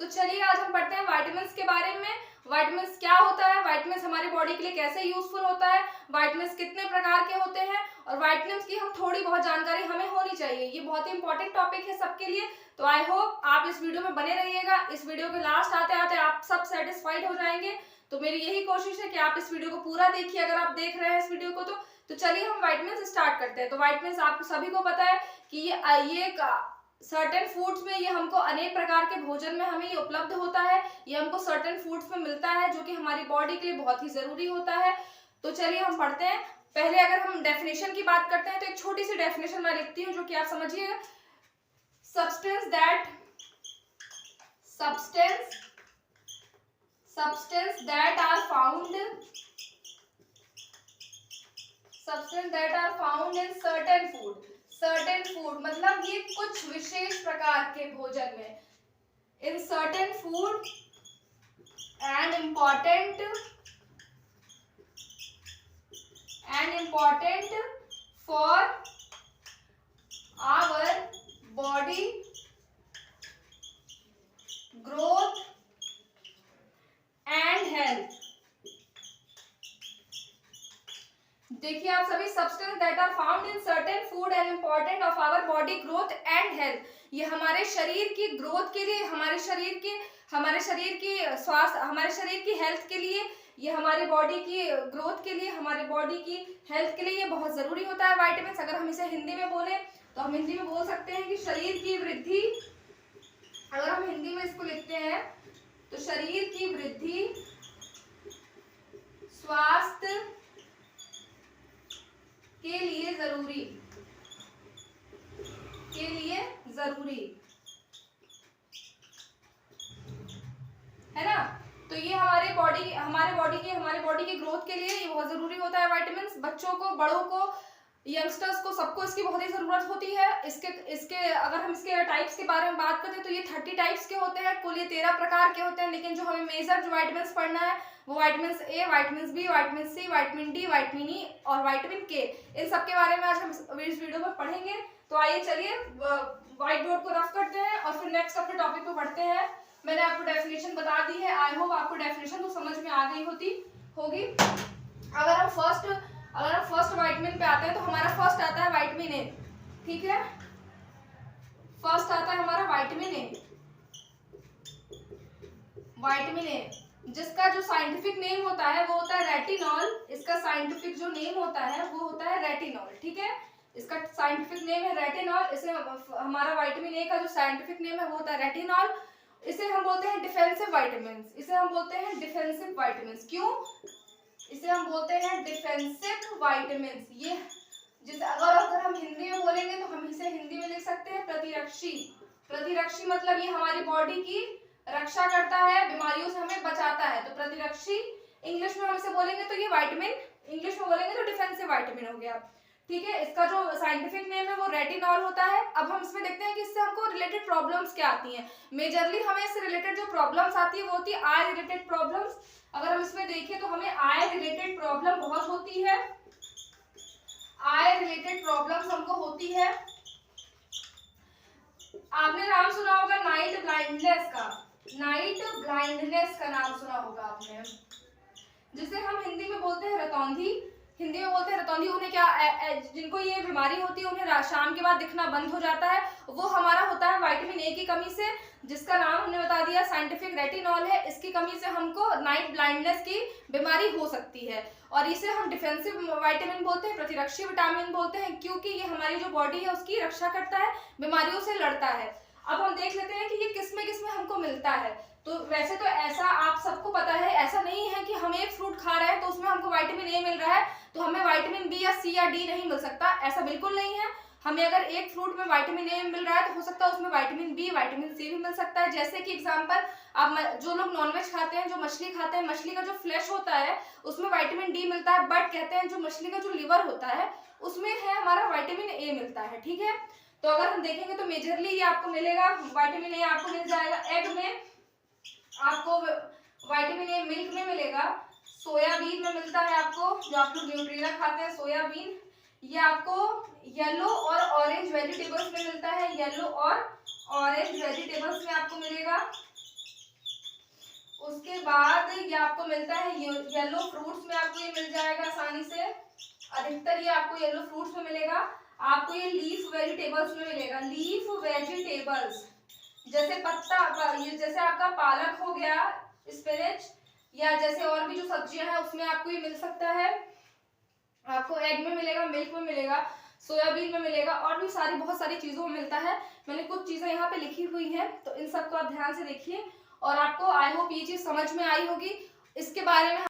चलिए आज हम पढ़ते हैं विटामिन्स के बारे में। विटामिन्स क्या होता है, विटामिन्स हमारी बॉडी के लिए कैसे यूजफुल होता है, विटामिन्स कितने प्रकार के होते हैं और विटामिन्स की हम थोड़ी बहुत जानकारी हमें होनी चाहिए। ये बहुत ही इंपॉर्टेंट टॉपिक है सबके लिए। तो आई होप आप इस वीडियो में बने रहिएगा। इस वीडियो के लास्ट आते आते आप सब सेटिस्फाइड हो जाएंगे। तो मेरी यही कोशिश है कि आप इस वीडियो को पूरा देखिए अगर आप देख रहे हैं इस वीडियो को। तो चलिए हम विटामिन्स स्टार्ट करते हैं। तो विटामिन्स आपको सभी को पता है कि ये सर्टेन फूड्स में, ये हमको अनेक प्रकार के भोजन में हमें ये उपलब्ध होता है। ये हमको सर्टेन फूड्स में मिलता है जो कि हमारी बॉडी के लिए बहुत ही जरूरी होता है। तो चलिए हम पढ़ते हैं। पहले अगर हम डेफिनेशन की बात करते हैं तो एक छोटी सी डेफिनेशन मैं लिखती हूँ जो कि आप समझिएगा। substance that are found in certain food मतलब ये कुछ विशेष प्रकार के भोजन में, in certain food and important for our body growth and health। देखिए आप सभी, substance that are found in certain food and important of our body growth and health. ये हमारे शरीर की ग्रोथ के लिए, हमारे शरीर की स्वास्थ्य, हमारे शरीर की हेल्थ के लिए, ये हमारी बॉडी की ग्रोथ के लिए, हमारी बॉडी की हेल्थ के लिए ये बहुत जरूरी होता है विटामिन्स। अगर हम इसे हिंदी में बोले तो हम हिंदी में बोल सकते हैं कि शरीर की वृद्धि, अगर हम हिंदी में इसको लिखते हैं तो शरीर की वृद्धि, स्वास्थ्य के लिए जरूरी है ना। तो ये हमारे बॉडी की ग्रोथ के लिए ये बहुत जरूरी होता है विटामिन्स। बच्चों को, बड़ों को, यंगस्टर्स को, सबको इसकी बहुत ही जरूरत होती है। इसके अगर हम इसके टाइप्स के बारे में बात करें तो ये 30 टाइप्स के होते हैं। कुल ये 13 प्रकार के होते हैं। लेकिन जो हमें मेजर जो विटामिन्स पढ़ना है वो vitamin A, vitamin B, vitamin C, vitamin D, vitamin E और विटामिन के, इन सब के बारे में आज हम इस वीडियो में पढ़ेंगे। तो आइए चलिए व्हाइट बोर्ड को रफ करते हैं और फिर नेक्स्ट अपने टॉपिक पे बढ़ते हैं। मैंने आपको डेफिनेशन बता दी है। आई होप आपको डेफिनेशन तो समझ में आ गई होगी। अगर हम फर्स्ट विटामिन पे आते हैं तो हमारा फर्स्ट आता है विटामिन ए। ठीक है, फर्स्ट आता है हमारा विटामिन ए, जिसका जो साइंटिफिक नेम होता है वो होता है रेटिनॉल। इसका साइंटिफिक जो नेम होता है वो होता है रेटिनॉल। ठीक है, इसका साइंटिफिक नेम है रेटिनॉल। इसे हमारा विटामिन ए का जो साइंटिफिक नेम है वो होता है रेटिनॉल। इसे हम बोलते हैं डिफेंसिव विटामिन्स। क्यों इसे हम बोलते हैं डिफेंसिव विटामिन्स? ये जिसे अगर हम हिंदी में बोलेंगे तो हम इसे हिंदी में लिख सकते हैं प्रतिरक्षी मतलब ये हमारी बॉडी की रक्षा करता है, बीमारियों से हमें बचाता है। तो प्रतिरक्षी इंग्लिश में हम इसे बोलेंगे तो ये विटामिन, इंग्लिश में बोलेंगे तो डिफेंसिव विटामिन हो गया। ठीक है, इसका जो साइंटिफिक नेम है वो रेटिनॉल होता है। अब हम इसमें देखते हैं कि इससे हमको रिलेटेड प्रॉब्लम्स क्या आती हैं। मेजरली हमें इससे रिलेटेड जो प्रॉब्लम्स आती है वो होती है आई रिलेटेड प्रॉब्लम्स। अगर हम इसमें देखें तो हमें आई रिलेटेड प्रॉब्लम बहुत होती है। आई रिलेटेड प्रॉब्लम्स हमको होती है। आपने नाम सुना होगा नाइट ब्लाइंडनेस का नाम सुना होगा आपने, जिसे हम हिंदी में बोलते हैं रतौंधी। उन्हें क्या, जिनको ये बीमारी होती है उन्हें शाम के बाद दिखना बंद हो जाता है। वो हमारा होता है विटामिन ए की कमी से, जिसका नाम हमने बता दिया साइंटिफिक रेटिनॉल है। इसकी कमी से हमको नाइट ब्लाइंडनेस की बीमारी हो सकती है और इसे हम डिफेंसिव विटामिन बोलते हैं, प्रतिरक्षी विटामिन बोलते हैं, क्योंकि ये हमारी जो बॉडी है उसकी रक्षा करता है, बीमारियों से लड़ता है। अब हम देख लेते हैं कि ये किस में हमको मिलता है। तो वैसे तो ऐसा आप सबको पता है, ऐसा नहीं है कि हम एक फ्रूट खा रहे हैं तो उसमें हमको विटामिन ए मिल रहा है तो हमें विटामिन बी या सी या डी नहीं मिल सकता। ऐसा बिल्कुल नहीं है। हमें अगर एक फ्रूट में विटामिन ए मिल रहा है तो हो सकता है उसमें विटामिन बी, विटामिन सी भी मिल सकता है। जैसे कि एग्जांपल, आप जो लोग नॉनवेज खाते हैं, जो मछली खाते हैं, मछली का जो फ्लैश होता है उसमें विटामिन डी मिलता है। बट कहते हैं जो मछली का जो लिवर होता है उसमें है हमारा विटामिन ए मिलता है। ठीक है, तो अगर हम देखेंगे तो मेजरली ये आपको मिलेगा, विटामिन ए आपको मिल जाएगा एग में, आपको विटामिन ए मिल्क में मिलेगा, सोयाबीन में मिलता है आपको, जो आप लोग न्यूट्रेला खाते हैं सोयाबीन। ये आपको येलो और ऑरेंज वेजिटेबल्स में मिलता है, येलो और ऑरेंज वेजिटेबल्स में आपको मिलेगा। उसके बाद ये आपको मिलता है येलो फ्रूट्स में, आपको ये मिल जाएगा आसानी से, अधिकतर ये आपको येलो फ्रूट्स में मिलेगा। आपको ये लीफ वेजिटेबल्स में मिलेगा, लीफ वेजिटेबल्स जैसे पत्ता, ये जैसे आपका पालक हो गया, स्पिनच, या जैसे और भी जो सब्जियां हैं उसमें आपको ये मिल सकता है। आपको एग में मिलेगा, मिल्क में मिलेगा, सोयाबीन में मिलेगा, और भी सारी बहुत सारी चीजों में मिलता है। मैंने कुछ चीजें यहाँ पे लिखी हुई हैं, तो इन सबको आप ध्यान से देखिए और आपको आई होप ये चीज समझ में आई होगी। इसके बारे में